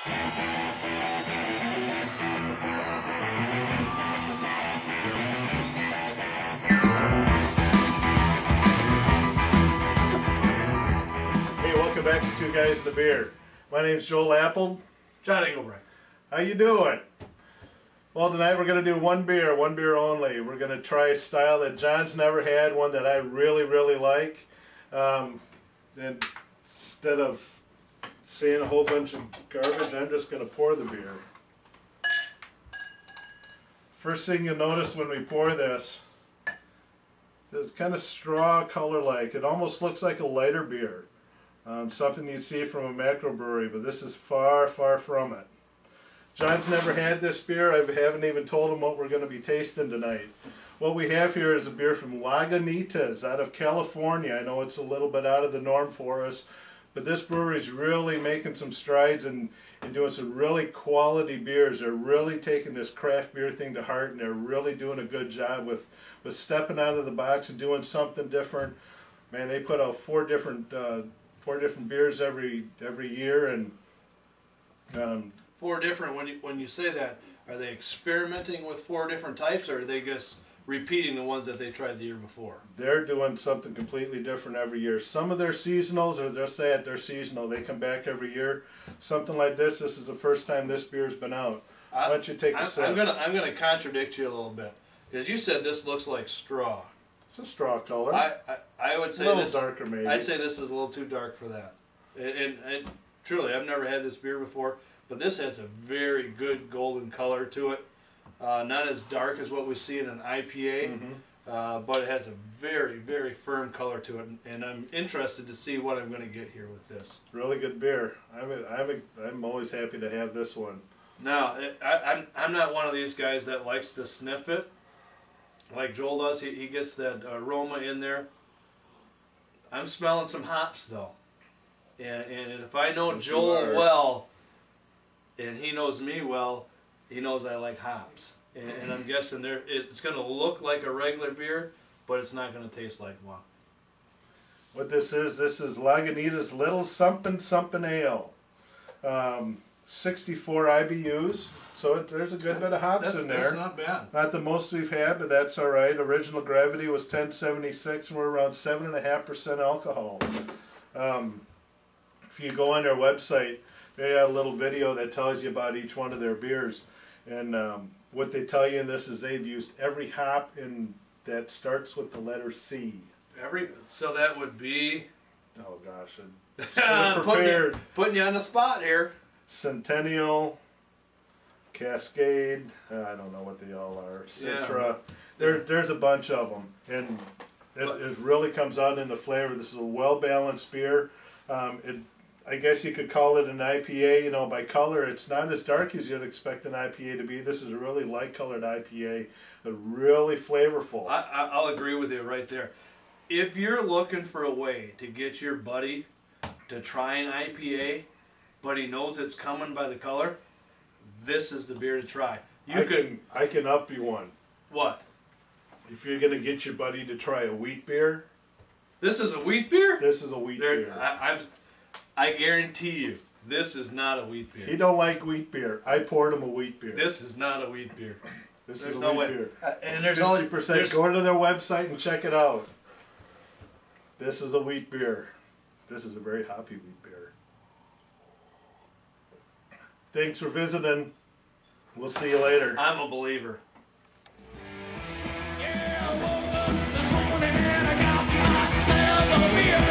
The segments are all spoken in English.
Welcome back to Two Guys and a Beer. My name's Joel Apple. John Engelbrecht. How you doing? Well, tonight we're going to do one beer only. We're going to try a style that John's never had, one that I really like. And instead of saying a whole bunch of garbage, I'm just going to pour the beer. First thing you'll notice when we pour this, it's kind of straw color-like. It almost looks like a lighter beer. Something you'd see from a microbrewery, but this is far from it. John's never had this beer. I haven't even told him what we're going to be tasting tonight. What we have here is a beer from Lagunitas out of California. I know it's a little bit out of the norm for us, but this brewery is really making some strides and doing some really quality beers. They're really taking this craft beer thing to heart, and they're really doing a good job with stepping out of the box and doing something different. Man, they put out four different beers every year, and four different. When you say that, are they experimenting with four different types, or are they just repeating the ones that they tried the year before? They're doing something completely different every year. Some of their seasonals are just that, they're seasonal. They come back every year. Something like this is the first time this beer's been out. Why don't you take a sip? I'm gonna contradict you a little bit, because you said this looks like straw. It's a straw color. I would say a little darker, maybe. I'd say this is a little too dark for that. And truly, I've never had this beer before, but this has a very good golden color to it. Not as dark as what we see in an IPA, but it has a very firm color to it. And I'm interested to see what I'm going to get here with this. Really good beer. I'm always happy to have this one. Now, I'm not one of these guys that likes to sniff it like Joel does. He gets that aroma in there. I'm smelling some hops though, and if I know Joel well, and he knows me well, he knows I like hops, and I'm guessing it's going to look like a regular beer, but it's not going to taste like one. What this is Lagunitas Little Sumpin Ale, 64 IBUs. So there's a good bit of hops in there. That's not bad. Not the most we've had, but that's all right. Original gravity was 1076, and we're around 7.5% alcohol. If you go on their website, they have a little video that tells you about each one of their beers. And what they tell you in this is they've used every hop that starts with the letter C. So that would be... Oh gosh, I should have prepared. Putting you on the spot here. Centennial, Cascade, I don't know what they all are, Citra. Yeah. There's a bunch of them, and it really comes out in the flavor. This is a well-balanced beer. I guess you could call it an IPA. You know, by color, it's not as dark as you'd expect an IPA to be. This is a really light-colored IPA, but really flavorful. I'll agree with you right there. If you're looking for a way to get your buddy to try an IPA, but he knows it's coming by the color, this is the beer to try. I can up you one. What? If you're going to get your buddy to try a wheat beer. This is a wheat beer? This is a wheat beer. I guarantee you, this is not a wheat beer. He don't like wheat beer. I poured him a wheat beer. This is not a wheat beer. This is a wheat beer. And there's 50%. Go to their website and check it out. This is a wheat beer. This is a very hoppy wheat beer. Thanks for visiting. We'll see you later. I'm a believer. Yeah, I woke up this morning and I got myself a beer.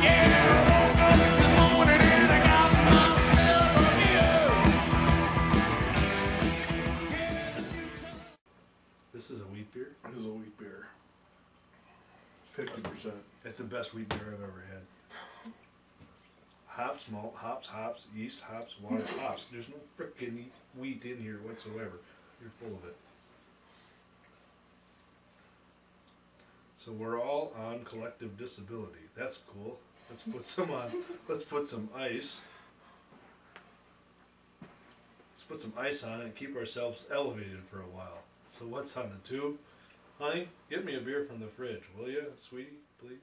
Yeah, I woke up this morning and I got myself a beer. This is a wheat beer? This is a wheat beer. 50%. It's the best wheat beer I've ever had. Hops, malt, hops, yeast, hops, water, hops. There's no frickin' wheat in here whatsoever. You're full of it. So we're all on collective disability. That's cool. Let's put some on. Let's put some ice. Let's put some ice on it and keep ourselves elevated for a while. So what's on the tube? Honey, get me a beer from the fridge, will you, sweetie, please?